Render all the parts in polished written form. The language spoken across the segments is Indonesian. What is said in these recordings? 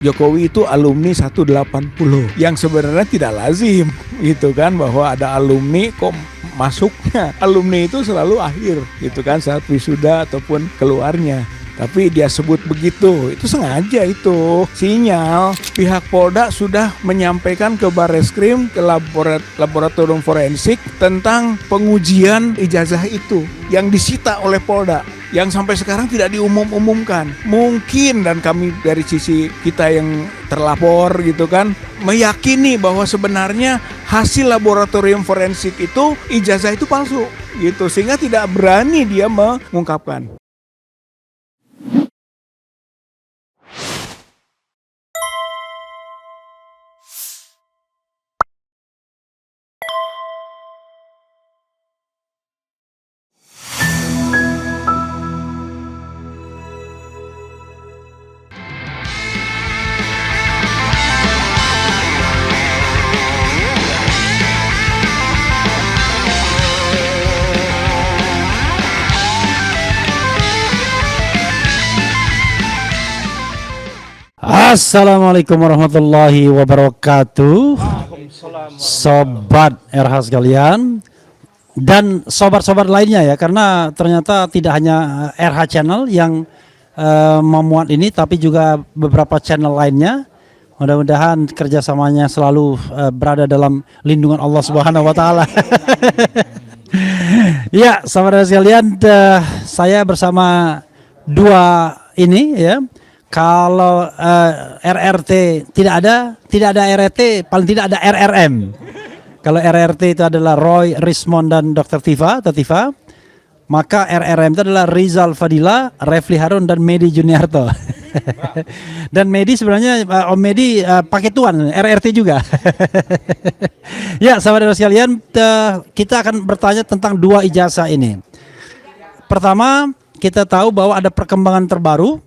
Jokowi itu alumni 180 yang sebenarnya tidak lazim gitu kan, bahwa ada alumni kok masuknya alumni itu selalu akhir gitu kan, saat wisuda ataupun keluarnya. Tapi dia sebut begitu, itu sengaja, itu sinyal pihak Polda sudah menyampaikan ke Barreskrim, ke laboratorium forensik tentang pengujian ijazah itu yang disita oleh Polda, yang sampai sekarang tidak diumumkan. Mungkin, dan kami dari sisi kita yang terlapor gitu kan, meyakini bahwa sebenarnya hasil laboratorium forensik itu ijazah itu palsu gitu, sehingga tidak berani dia mengungkapkan. Assalamualaikum warahmatullahi wabarakatuh. Sobat RH sekalian dan sobat-sobat lainnya ya, karena ternyata tidak hanya RH Channel yang memuat ini, tapi juga beberapa channel lainnya. Mudah-mudahan kerjasamanya selalu berada dalam lindungan Allah Subhanahu Wa Taala. Ya, saudara sekalian, saya bersama dua ini ya. Kalau RRT tidak ada RRT, paling tidak ada RRM. Kalau RRT itu adalah Roy Rismond dan Dr. Tifa, maka RRM itu adalah Rizal Fadila, Refli Harun dan Medi Juniarto. Dan Medi sebenarnya Om Medi pakai tuan RRT juga. Ya, saudara sekalian, kita akan bertanya tentang dua ijazah ini. Pertama, kita tahu bahwa ada perkembangan terbaru,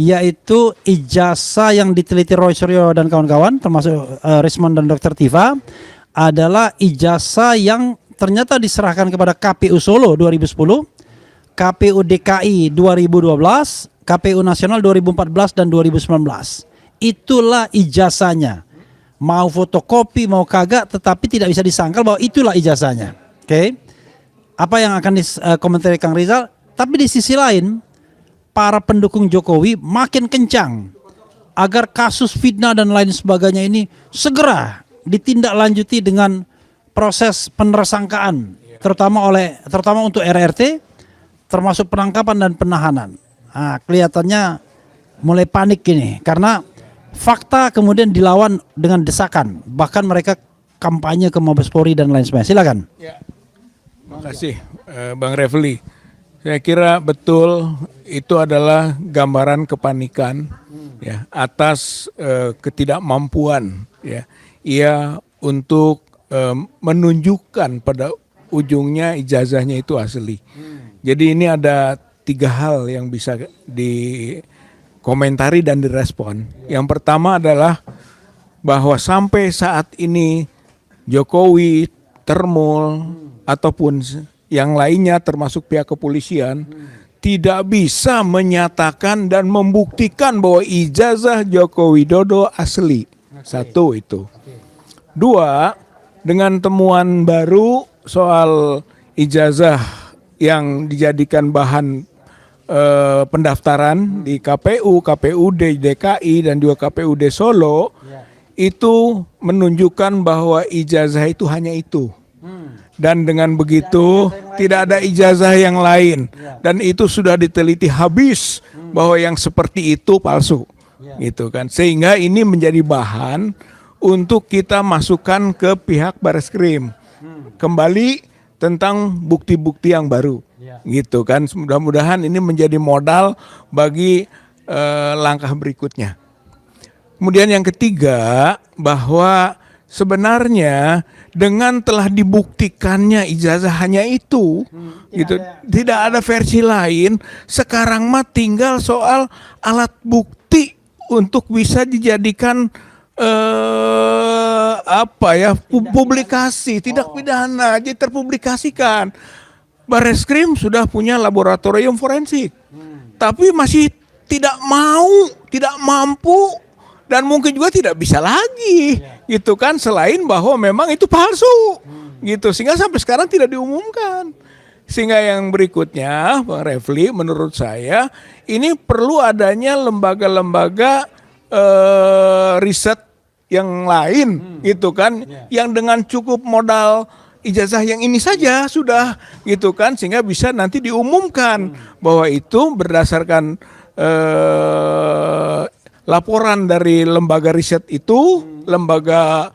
yaitu ijazah yang diteliti Roy Suryo dan kawan-kawan, termasuk Rismond dan Dr. Tifa, adalah ijazah yang ternyata diserahkan kepada KPU Solo 2010, KPU DKI 2012, KPU Nasional 2014 dan 2019. Itulah ijazahnya. Mau fotokopi mau kagak, tetapi tidak bisa disangkal bahwa itulah ijazahnya. Oke. Apa yang akan dikomentari Kang Rizal? Tapi di sisi lain, para pendukung Jokowi makin kencang agar kasus fitnah dan lain sebagainya ini segera ditindaklanjuti dengan proses penersangkaan, terutama untuk RRT, termasuk penangkapan dan penahanan. Nah, kelihatannya mulai panik ini karena fakta kemudian dilawan dengan desakan, bahkan mereka kampanye ke Mabes Polri dan lain sebagainya. Silakan. Ya. Makasih Bang Refli. Saya kira betul itu adalah gambaran kepanikan ya, atas ketidakmampuan ya ia untuk menunjukkan pada ujungnya ijazahnya itu asli. Jadi ini ada tiga hal yang bisa dikomentari dan direspon. Yang pertama adalah bahwa sampai saat ini Jokowi, Termul ataupun yang lainnya termasuk pihak kepolisian tidak bisa menyatakan dan membuktikan bahwa ijazah Joko Widodo asli. Satu itu. Dua, dengan temuan baru soal ijazah yang dijadikan bahan pendaftaran di KPU, KPUD DKI dan juga KPUD Solo, itu menunjukkan bahwa ijazah itu hanya itu. Dan dengan begitu tidak ada ijazah yang lain, dan itu sudah diteliti habis bahwa yang seperti itu palsu, gitu kan. Sehingga ini menjadi bahan untuk kita masukkan ke pihak Barreskrim kembali tentang bukti-bukti yang baru, gitu kan. Mudah-mudahan ini menjadi modal bagi langkah berikutnya. Kemudian yang ketiga, bahwa sebenarnya dengan telah dibuktikannya ijazah hanya itu, gitu, tidak ada versi lain. Sekarang mah tinggal soal alat bukti untuk bisa dijadikan publikasi, tidak pidana, jadi terpublikasikan. Barreskrim sudah punya laboratorium forensik, tapi masih tidak mampu dan mungkin juga tidak bisa lagi, gitu kan, selain bahwa memang itu palsu, gitu, sehingga sampai sekarang tidak diumumkan. Sehingga yang berikutnya, Bang Refli, menurut saya ini perlu adanya lembaga-lembaga riset yang lain, gitu kan, yang dengan cukup modal ijazah yang ini saja sudah, gitu kan, sehingga bisa nanti diumumkan bahwa itu berdasarkan laporan dari lembaga riset itu, lembaga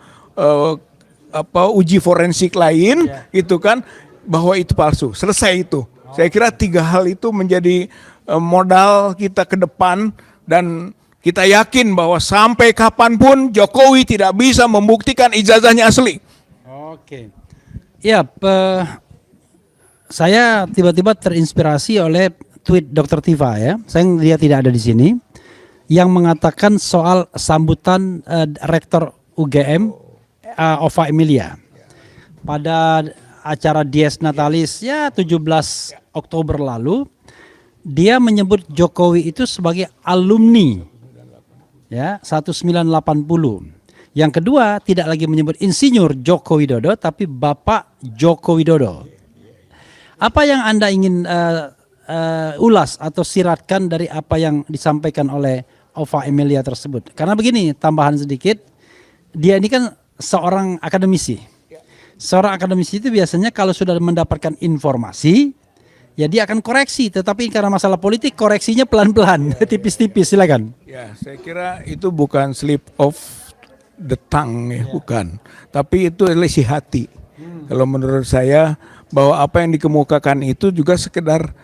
uji forensik lain, gitu kan, bahwa itu palsu. Selesai itu. Saya kira 3 hal itu menjadi modal kita ke depan, dan kita yakin bahwa sampai kapanpun Jokowi tidak bisa membuktikan ijazahnya asli. Oke. Ya, saya tiba-tiba terinspirasi oleh tweet Dr. Tiva ya. Dia tidak ada di sini, yang mengatakan soal sambutan Rektor UGM Ova Emilia pada acara Dies Natalis ya 17 Oktober lalu. Dia menyebut Jokowi itu sebagai alumni ya 1980. Yang kedua, tidak lagi menyebut Insinyur Joko Widodo, tapi Bapak Joko Widodo. Apa yang Anda ingin ulas atau siratkan dari apa yang disampaikan oleh Ova Emilia tersebut? Karena begini, tambahan sedikit, dia ini kan seorang akademisi. Seorang akademisi itu biasanya kalau sudah mendapatkan informasi, ya dia akan koreksi. Tetapi karena masalah politik, koreksinya pelan-pelan, tipis-tipis. Silakan. Ya, saya kira itu bukan slip of the tongue, ya, bukan. Tapi itu isi hati. Kalau menurut saya, bahwa apa yang dikemukakan itu juga sekedar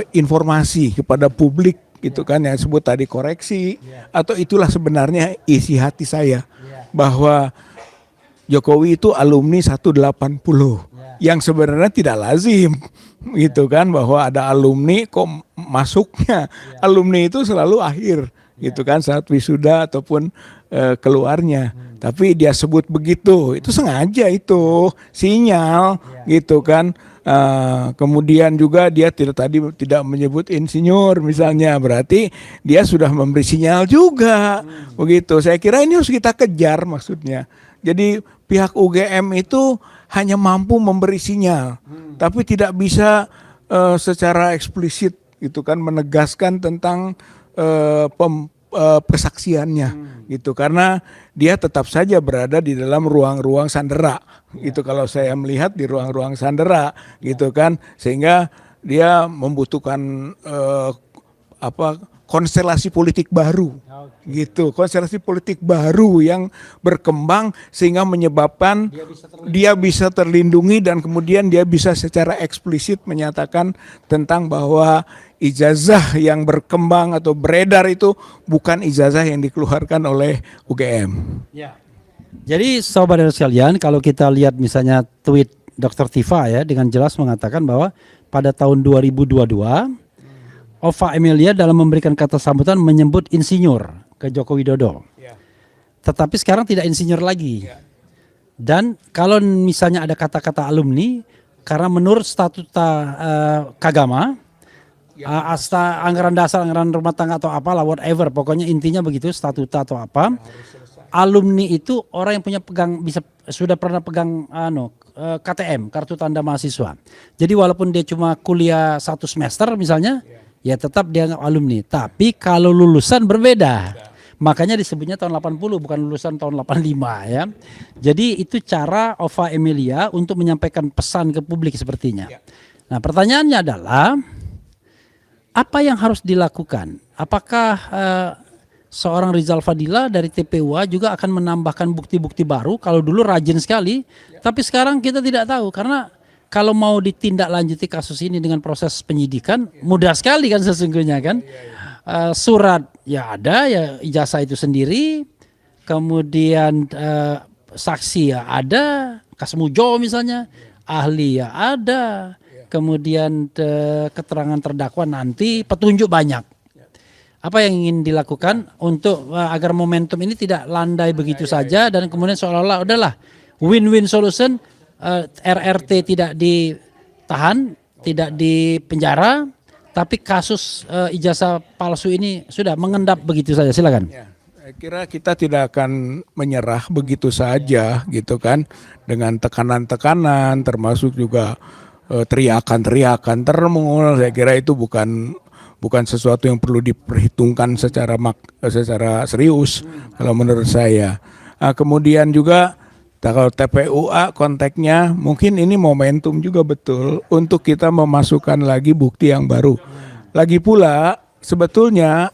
informasi kepada publik, gitu kan, yang disebut tadi koreksi, atau itulah sebenarnya isi hati saya, bahwa Jokowi itu alumni 180, yang sebenarnya tidak lazim, gitu kan, bahwa ada alumni kok masuknya, alumni itu selalu akhir, gitu kan, saat wisuda ataupun keluarnya. Tapi dia sebut begitu, itu sengaja, itu sinyal, gitu kan. Kemudian juga dia tidak menyebut insinyur misalnya, berarti dia sudah memberi sinyal juga, begitu. Saya kira ini harus kita kejar maksudnya. Jadi pihak UGM itu hanya mampu memberi sinyal, tapi tidak bisa secara eksplisit, gitu kan, menegaskan tentang persaksiannya, gitu, karena dia tetap saja berada di dalam ruang-ruang sandera, gitu, kalau saya melihat di ruang-ruang sandera, gitu kan, sehingga dia membutuhkan konstelasi politik baru, gitu, konstelasi politik baru yang berkembang sehingga menyebabkan dia bisa terlindungi, dan kemudian dia bisa secara eksplisit menyatakan tentang bahwa ijazah yang berkembang atau beredar itu bukan ijazah yang dikeluarkan oleh UGM. Ya. Jadi sobat sekalian, kalau kita lihat misalnya tweet Dr. Tiva ya, dengan jelas mengatakan bahwa pada tahun 2022 Ova Emilia dalam memberikan kata sambutan menyebut insinyur ke Joko Widodo. Tetapi sekarang tidak insinyur lagi. Dan kalau misalnya ada kata-kata alumni, karena menurut statuta Kagama, anggaran dasar, anggaran rumah tangga atau apalah, whatever, pokoknya intinya begitu, statuta atau apa, alumni itu orang yang punya sudah pernah pegang KTM, kartu tanda mahasiswa. Jadi walaupun dia cuma kuliah 1 semester misalnya, ya tetap dia alumni. Tapi kalau lulusan berbeda, makanya disebutnya tahun 80 bukan lulusan tahun 85 ya. Jadi itu cara Ova Emilia untuk menyampaikan pesan ke publik sepertinya. Nah, pertanyaannya adalah, apa yang harus dilakukan? Apakah seorang Rizal Fadila dari TPUA juga akan menambahkan bukti-bukti baru? Kalau dulu rajin sekali, tapi sekarang kita tidak tahu, karena kalau mau ditindaklanjuti kasus ini dengan proses penyidikan, mudah sekali kan sesungguhnya kan. Surat ya ada, ya ijazah itu sendiri, kemudian saksi ya ada, Kasmujo misalnya, ahli ya ada, kemudian keterangan terdakwa nanti, petunjuk banyak. Apa yang ingin dilakukan untuk agar momentum ini tidak landai begitu saja, dan kemudian seolah-olah udahlah win-win solution, RRT tidak ditahan, tidak dipenjara, tapi kasus ijazah palsu ini sudah mengendap begitu saja. Silakan. Ya, saya Saya kira kita tidak akan menyerah begitu saja gitu kan, dengan tekanan-tekanan termasuk juga teriakan-teriakan termul. Saya kira itu bukan sesuatu yang perlu diperhitungkan secara serius kalau menurut saya. Nah, kemudian juga kalau TPUA konteksnya mungkin ini momentum juga betul untuk kita memasukkan lagi bukti yang baru. Lagi pula sebetulnya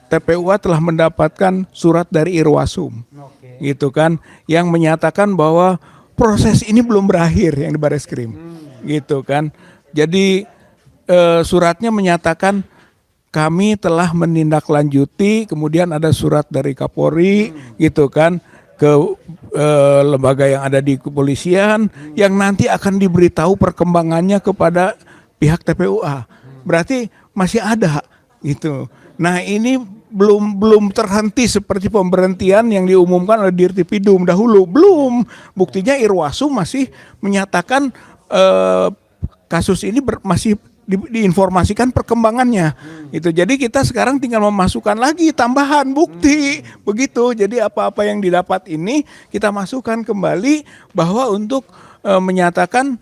TPUA telah mendapatkan surat dari Irwasum, gitu kan, yang menyatakan bahwa proses ini belum berakhir yang di Bareskrim, gitu kan. Jadi suratnya menyatakan kami telah menindaklanjuti, kemudian ada surat dari Kapolri, gitu kan, ke lembaga yang ada di kepolisian yang nanti akan diberitahu perkembangannya kepada pihak TPUA. Berarti masih ada, gitu. Nah ini belum terhenti seperti pemberhentian yang diumumkan oleh Dirtipidum dahulu, belum. Buktinya Irwasum masih menyatakan kasus ini masih diinformasikan perkembangannya. Itu jadi kita sekarang tinggal memasukkan lagi tambahan bukti begitu. Jadi apa-apa yang didapat ini kita masukkan kembali bahwa untuk menyatakan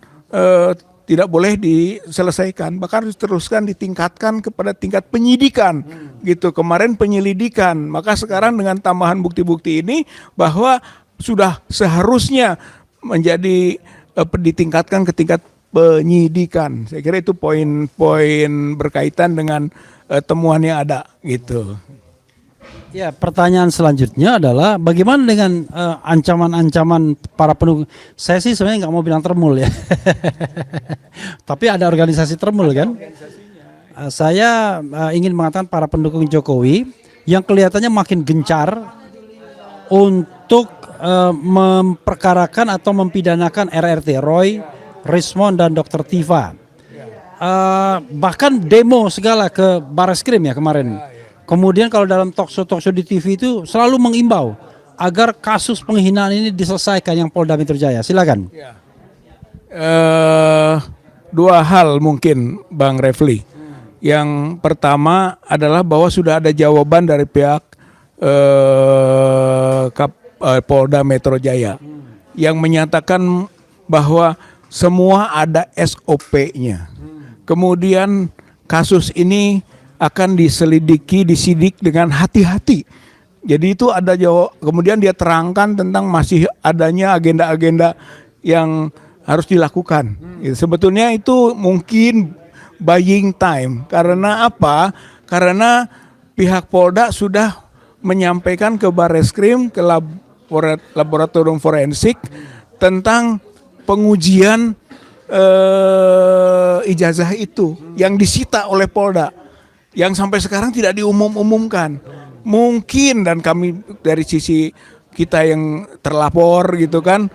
tidak boleh diselesaikan, bahkan harus diteruskan ditingkatkan kepada tingkat penyidikan, gitu. Kemarin penyelidikan, maka sekarang dengan tambahan bukti-bukti ini bahwa sudah seharusnya menjadi ditingkatkan ke tingkat penyidikan. Saya kira itu poin-poin berkaitan dengan temuan yang ada, gitu. Ya, pertanyaan selanjutnya adalah bagaimana dengan ancaman-ancaman para pendukung? Saya sih sebenarnya nggak mau bilang termul ya, tapi ada organisasi termul kan. Saya ingin mengatakan para pendukung Jokowi yang kelihatannya makin gencar untuk memperkarakan atau mempidanakan RRT, Roy, Rismon dan Dr. Tifa. Bahkan demo segala ke Bareskrim ya kemarin. Kemudian kalau dalam talkshow di TV itu selalu mengimbau agar kasus penghinaan ini diselesaikan yang Polda Metro Jaya. Silakan. Ya. Dua hal mungkin Bang Refli. Yang pertama adalah bahwa sudah ada jawaban dari pihak Polda Metro Jaya yang menyatakan bahwa semua ada SOP-nya. Kemudian kasus ini akan disidik dengan hati-hati. Jadi itu ada kemudian dia terangkan tentang masih adanya agenda-agenda yang harus dilakukan. Sebetulnya itu mungkin buying time. Karena apa? Karena pihak Polda sudah menyampaikan ke Bareskrim, ke laboratorium forensik tentang pengujian ijazah itu yang disita oleh Polda, yang sampai sekarang tidak diumumkan. Mungkin dan kami dari sisi kita yang terlapor gitu kan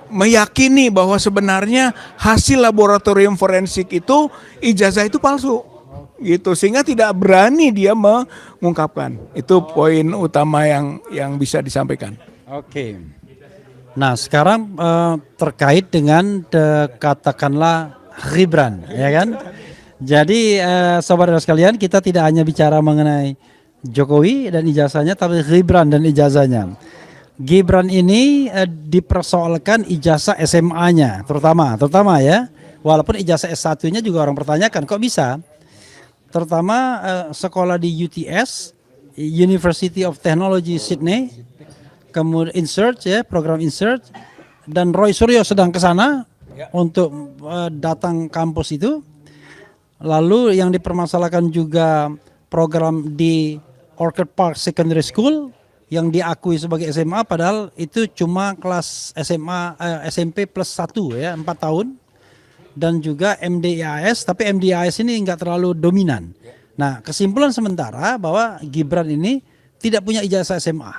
meyakini bahwa sebenarnya hasil laboratorium forensik itu ijazah itu palsu gitu, sehingga tidak berani dia mengungkapkan. Itu poin utama yang bisa disampaikan. Oke. Nah sekarang terkait dengan katakanlah Gibran, ya kan? Jadi saudara sekalian, kita tidak hanya bicara mengenai Jokowi dan ijazahnya, tapi Gibran dan ijazahnya. Gibran ini dipersoalkan ijazah SMA-nya, terutama ya. Walaupun ijazah S1-nya juga orang pertanyakan, kok bisa? Terutama sekolah di UTS, University of Technology Sydney, kemudian Insert ya, program Insert, dan Roy Suryo sedang ke sana untuk datang kampus itu. Lalu yang dipermasalahkan juga program di Orchid Park Secondary School yang diakui sebagai SMA, padahal itu cuma kelas SMP plus 1 ya, 4 tahun. Dan juga MDIAS, tapi MDIAS ini enggak terlalu dominan. Nah, kesimpulan sementara bahwa Gibran ini tidak punya ijazah SMA.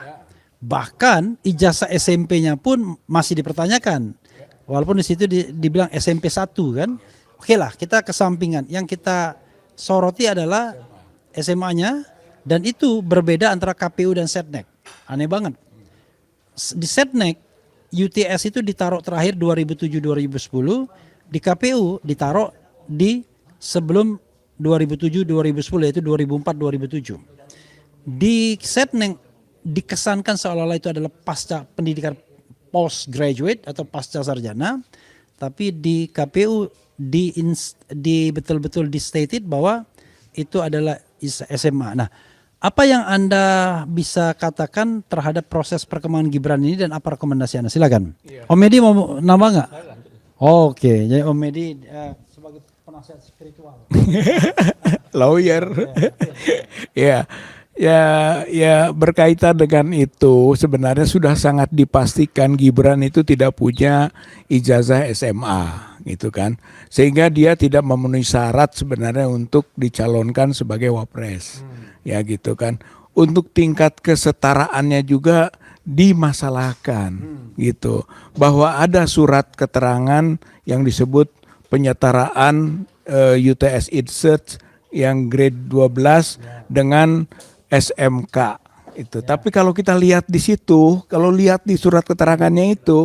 Bahkan ijazah SMP-nya pun masih dipertanyakan. Walaupun di situ dibilang SMP 1 kan. Oke lah, kita kesampingan. Yang kita soroti adalah SMA-nya, dan itu berbeda antara KPU dan Setnek. Aneh banget. Di Setnek, UTS itu ditaruh terakhir 2007-2010, di KPU ditaruh di sebelum 2007-2010, yaitu 2004-2007. Di Setnek dikesankan seolah-olah itu adalah pasca pendidikan postgraduate atau pasca sarjana, tapi di KPU di betul-betul di stated bahwa itu adalah SMA. Nah, apa yang Anda bisa katakan terhadap proses perkembangan Gibran ini dan apa rekomendasi Anda? Silakan. Om Medi mau nambah nggak? Oke, jadi Om Medi sebagai penasihat spiritual. Lawyer. Ya berkaitan dengan itu sebenarnya sudah sangat dipastikan Gibran itu tidak punya ijazah SMA gitu kan. Sehingga dia tidak memenuhi syarat sebenarnya untuk dicalonkan sebagai wapres. Ya gitu kan. Untuk tingkat kesetaraannya juga dimasalahkan gitu. Bahwa ada surat keterangan yang disebut penyetaraan UTS Insert yang grade 12 dengan SMK itu. Tapi kalau kita lihat di situ, kalau lihat di surat keterangannya itu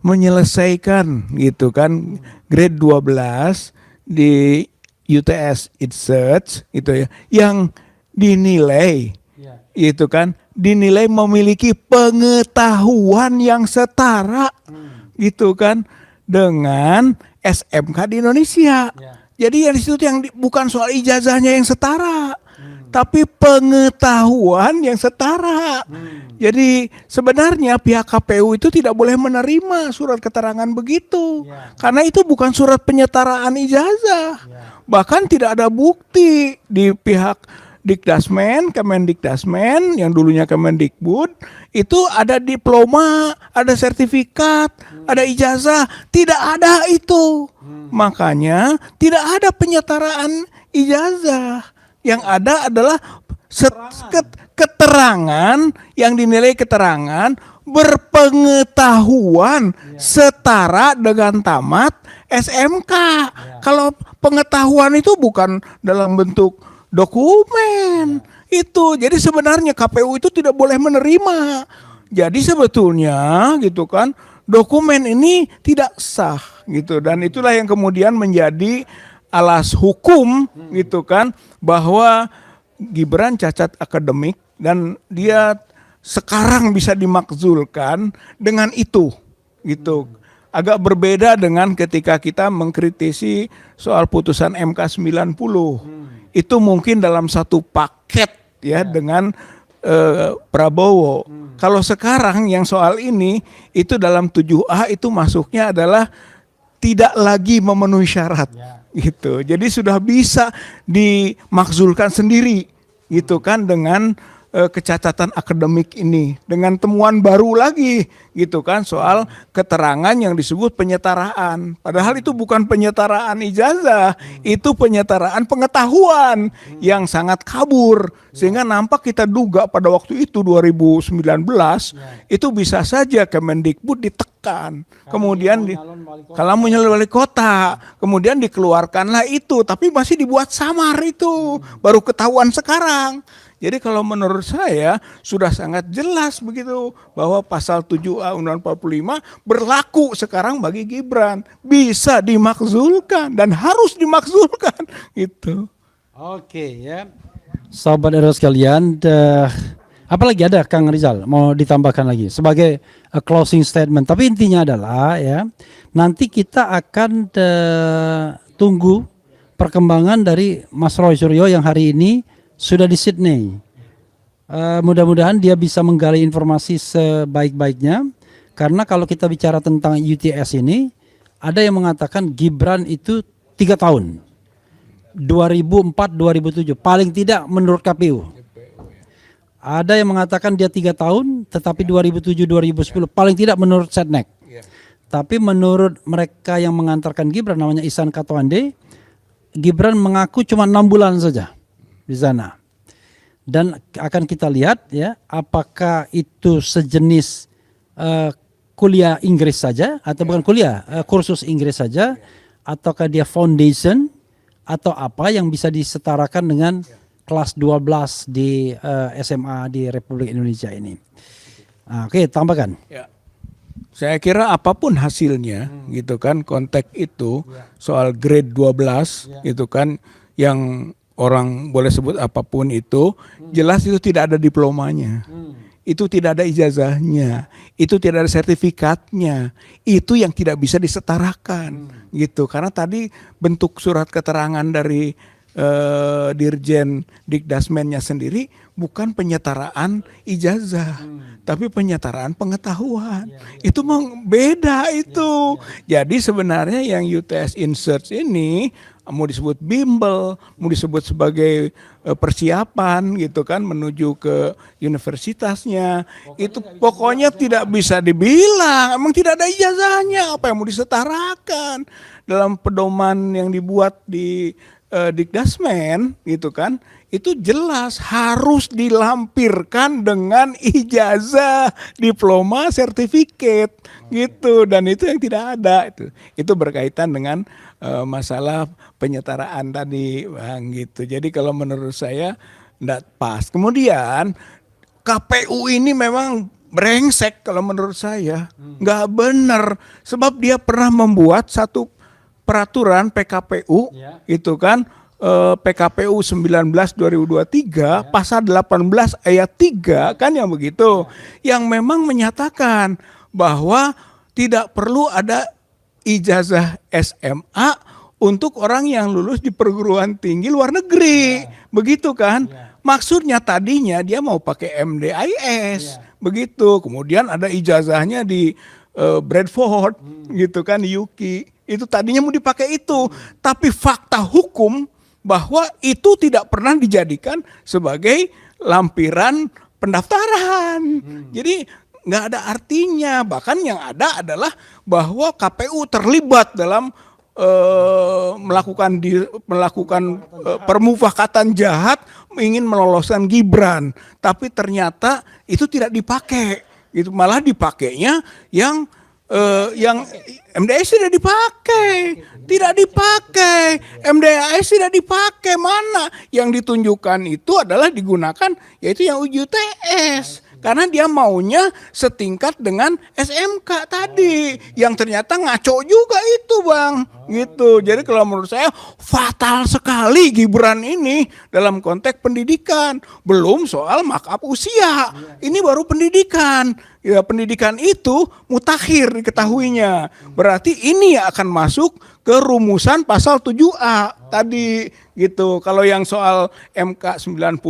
menyelesaikan gitu kan grade 12 di UTS Insert itu ya, yang dinilai itu kan dinilai memiliki pengetahuan yang setara gitu kan dengan SMK di Indonesia. Jadi yang di situ yang bukan soal ijazahnya yang setara, tapi pengetahuan yang setara. Jadi sebenarnya pihak KPU itu tidak boleh menerima surat keterangan begitu, karena itu bukan surat penyetaraan ijazah. Bahkan tidak ada bukti di pihak Dikdasmen, Kemendikdasmen yang dulunya Kemendikbud itu ada diploma, ada sertifikat, ada ijazah, tidak ada itu. Makanya tidak ada penyetaraan ijazah. Yang ada adalah keterangan yang dinilai keterangan berpengetahuan setara dengan tamat SMK. Kalau pengetahuan itu bukan dalam bentuk dokumen itu. Jadi sebenarnya KPU itu tidak boleh menerima. Jadi sebetulnya gitu kan dokumen ini tidak sah gitu, dan itulah yang kemudian menjadi alas hukum gitu kan bahwa Gibran cacat akademik dan dia sekarang bisa dimakzulkan dengan itu gitu. Agak berbeda dengan ketika kita mengkritisi soal putusan MK 90. Itu mungkin dalam satu paket ya dengan Prabowo. Kalau sekarang yang soal ini itu dalam 7A itu masuknya adalah tidak lagi memenuhi syarat gitu. Jadi sudah bisa dimakzulkan sendiri gitu kan dengan kecacatan akademik ini, dengan temuan baru lagi gitu kan soal keterangan yang disebut penyetaraan. Padahal itu bukan penyetaraan ijazah, itu penyetaraan pengetahuan yang sangat kabur. Sehingga nampak kita duga pada waktu itu 2019 itu bisa saja Kemendikbud ditekan. Kemudian kalau menyalon wali kota, kemudian dikeluarkanlah itu, tapi masih dibuat samar itu, baru ketahuan sekarang. Jadi kalau menurut saya sudah sangat jelas begitu bahwa pasal 7A Undang-Undang 45 berlaku sekarang bagi Gibran, bisa dimakzulkan dan harus dimakzulkan gitu. Oke ya. Sahabat RO sekalian, apalagi ada Kang Rizal mau ditambahkan lagi sebagai closing statement. Tapi intinya adalah ya, nanti kita akan tunggu perkembangan dari Mas Roy Suryo yang hari ini sudah di Sydney. Mudah-mudahan dia bisa menggali informasi sebaik-baiknya, karena kalau kita bicara tentang UTS ini, ada yang mengatakan Gibran itu 3 tahun, 2004-2007 paling tidak menurut KPU. Ada yang mengatakan dia 3 tahun, tetapi 2007-2010 paling tidak menurut Setnek. Tapi menurut mereka yang mengantarkan Gibran, namanya Ihsan Katwande, Gibran mengaku cuma 6 bulan saja di sana. Dan akan kita lihat ya, apakah itu sejenis kuliah Inggris saja atau bukan kuliah, kursus Inggris saja, ataukah dia foundation atau apa yang bisa disetarakan dengan kelas 12 di SMA di Republik Indonesia ini. Oke, tambahkan. Ya. Saya kira apapun hasilnya gitu kan, konteks itu soal grade 12 gitu kan, yang orang boleh sebut apapun itu, jelas itu tidak ada diplomanya. Itu tidak ada ijazahnya, itu tidak ada sertifikatnya, itu yang tidak bisa disetarakan gitu. Karena tadi bentuk surat keterangan dari Dirjen Dikdasmennya sendiri bukan penyetaraan ijazah, tapi penyetaraan pengetahuan. Itu beda itu. Jadi sebenarnya yang UTS Insert ini mau disebut bimbel, mau disebut sebagai persiapan gitu kan menuju ke universitasnya, itu pokoknya tidak bisa dibilang, emang tidak ada ijazahnya, apa yang mau disetarakan dalam pedoman yang dibuat di Dikdasmen gitu kan, itu jelas harus dilampirkan dengan ijazah, diploma, sertifikat gitu, dan itu yang tidak ada. Itu berkaitan dengan masalah penyetaraan tadi Bang gitu. Jadi kalau menurut saya tidak pas. Kemudian KPU ini memang brengsek kalau menurut saya, nggak benar, sebab dia pernah membuat satu peraturan PKPU itu kan, PKPU 19 2023 pasal 18 ayat 3 kan yang begitu, yang memang menyatakan bahwa tidak perlu ada ijazah SMA untuk orang yang lulus di perguruan tinggi luar negeri, begitu kan? Maksudnya tadinya dia mau pakai MDIS, begitu. Kemudian ada ijazahnya di Bradford, gitu kan, di UK. Itu tadinya mau dipakai itu, tapi fakta hukum bahwa itu tidak pernah dijadikan sebagai lampiran pendaftaran. Jadi nggak ada artinya. Bahkan yang ada adalah bahwa KPU terlibat dalam melakukan permufakatan jahat ingin meloloskan Gibran, tapi ternyata itu tidak dipakai. Itu malah dipakainya yang MDIS tidak dipakai, MDIS tidak dipakai, mana yang ditunjukkan itu adalah digunakan yaitu yang uji UTS, karena dia maunya setingkat dengan SMK tadi, yang ternyata ngaco juga itu Bang, gitu. Jadi kalau menurut saya fatal sekali Gibran ini dalam konteks pendidikan, belum soal markup usia, ini baru pendidikan. Ya, pendidikan itu mutakhir diketahuinya. Berarti ini akan masuk ke rumusan pasal 7A tadi gitu. Kalau yang soal MK 90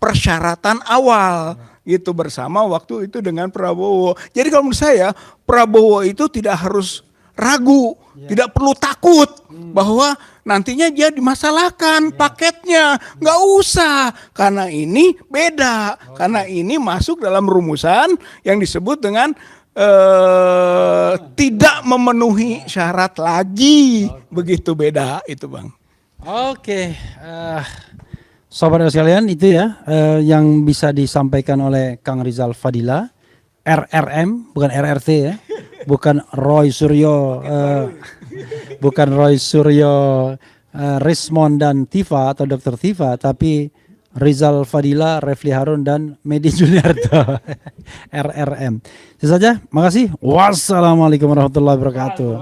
persyaratan awal gitu bersama waktu itu dengan Prabowo. Jadi kalau menurut saya Prabowo itu tidak harus ragu, tidak perlu takut bahwa nantinya dia dimasalahkan paketnya, nggak usah, karena ini beda, karena ini masuk dalam rumusan yang disebut dengan tidak memenuhi syarat lagi, begitu beda itu Bang. Oke, sobat sekalian, itu ya yang bisa disampaikan oleh Kang Rizal Fadila, RRM bukan RRT ya. Bukan Roy Suryo, Rismon dan Tifa atau Dr. Tifa, tapi Rizal Fadila, Refli Harun dan Medi Juniarto. RRM. Itu saja, makasih. Wassalamualaikum warahmatullahi wabarakatuh.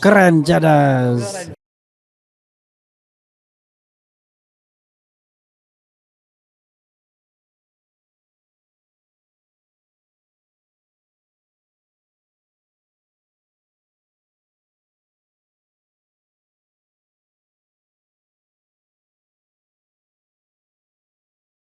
Keren cadas.